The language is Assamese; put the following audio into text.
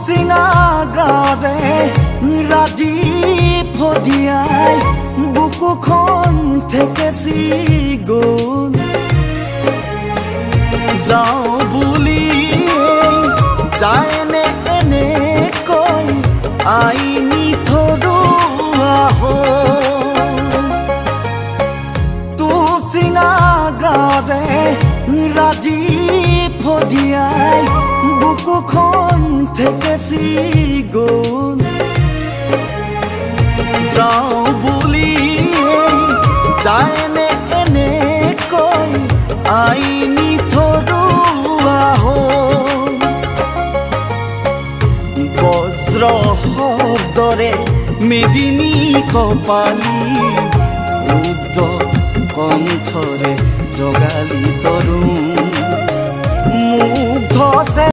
চিঙা গাৰে ৰাজি ফদিয়াই বুকুখন থেকেচি গ'ল যাওঁ বুলি যায়নে এনেকৈ আইনি থৰুৱা হ'ল তো চিঙা গাৰে ৰাজি ফদিয়াই বুকুখন থেকেচি গ'ল যাওঁ বুলি যায়নে এনেকৈ আইনি থৰুৱা হ'ল বজ্ৰ শব্দৰে মেদিনী কপালি ৰুদ্ৰ কণ্ঠৰে জগালি তৰুণ মুগ্ধ